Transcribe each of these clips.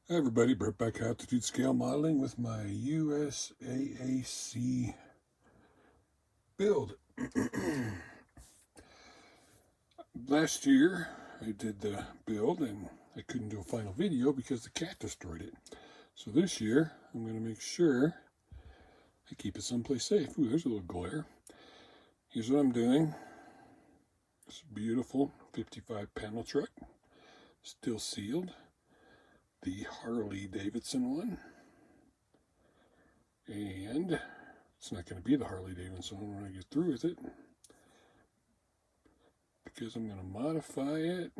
Hi everybody, Brett back at Altitude Scale Modeling with my USAAC build. Last year I did the build and I couldn't do a final video because the cat destroyed it. So this year I'm going to make sure I keep it someplace safe. Ooh, there's a little glare. Here's what I'm doing. This beautiful 55 panel truck, still sealed. The Harley Davidson one, and it's not going to be the Harley Davidson one when I get through with it because I'm going to modify it.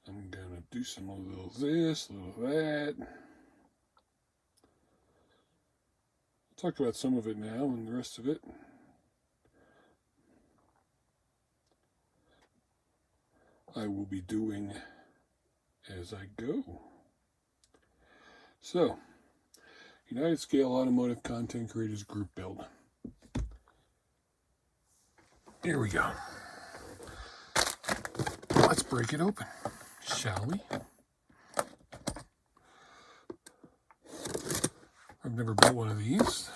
I'm going to do some a little this, a little that. I'll talk about some of it now and the rest of it I will be doing as I go. So, United Scale Automotive Content Creators Group Build. Here we go. Let's break it open, shall we? I've never built one of these.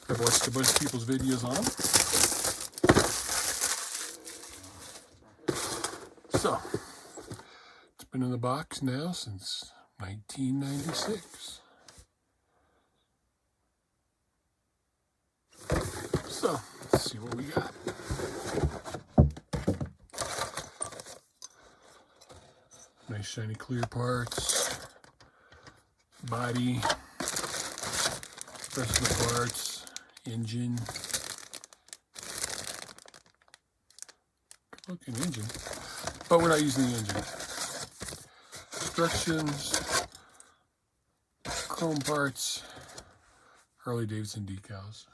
I've watched a bunch of people's videos on them. So, it's been in the box now since 1996. So, let's see what we got. Nice shiny clear parts, body, rest of the parts, engine. Good looking engine, but we're not using the engine. Instructions, chrome parts, Harley Davidson decals.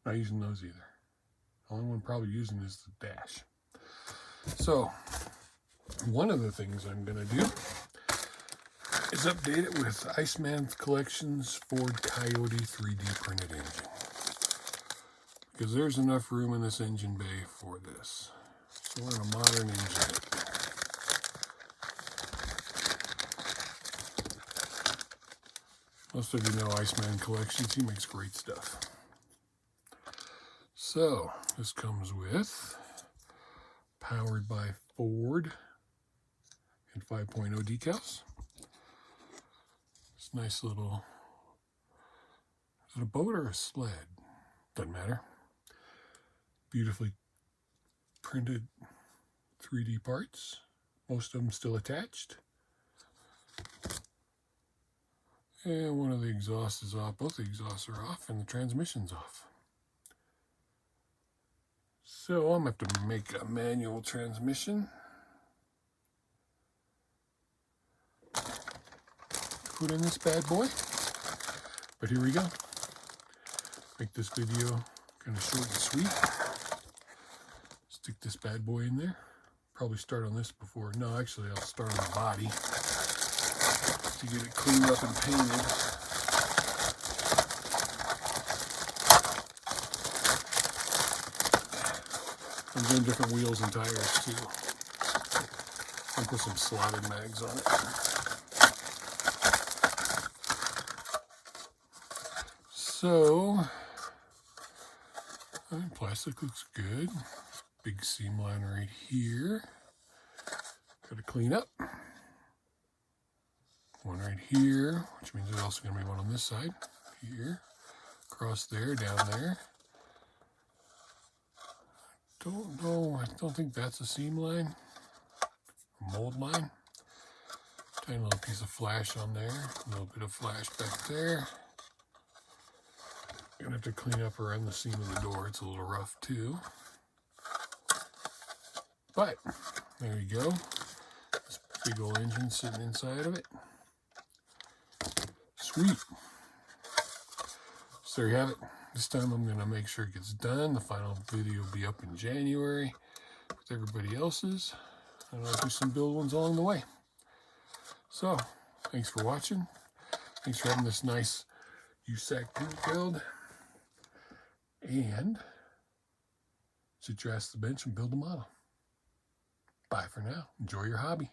Not using those either. The only one probably using is the dash. So, one of the things I'm going to do is update it with Iceman Collections Ford Coyote 3D printed engine. Because there's enough room in this engine bay for this. So we're in a modern engine. Most of you know Iceman Collections. He makes great stuff. So, this comes with powered by Ford and 5.0 decals. This nice little, is it a boat or a sled? Doesn't matter. Beautifully printed 3D parts. Most of them still attached. And one of the exhausts is off. Both the exhausts are off and the transmission's off. So I'm going to have to make a manual transmission. Put in this bad boy. But here we go. Make this video kind of short and sweet. Stick this bad boy in there. Probably start on this before. No, actually I'll start on the body to get it cleaned up and painted. I'm doing different wheels and tires too. I'll put some slotted mags on it. So, plastic looks good. Big seam line right here. Got to clean up. One right here, which means there's also going to be one on this side. Here, across there, down there. Don't know, I don't think that's a seam line. A mold line. Tiny little piece of flash on there. A little bit of flash back there. Gonna have to clean up around the seam of the door. It's a little rough too. But there you go. This big old engine sitting inside of it. Sweet. So there you have it. This time I'm gonna make sure it gets done. The final video will be up in January with everybody else's. And I'll do some build ones along the way. So, thanks for watching. Thanks for having this nice USAC build. And sit your ass to the bench and build a model. Bye for now. Enjoy your hobby.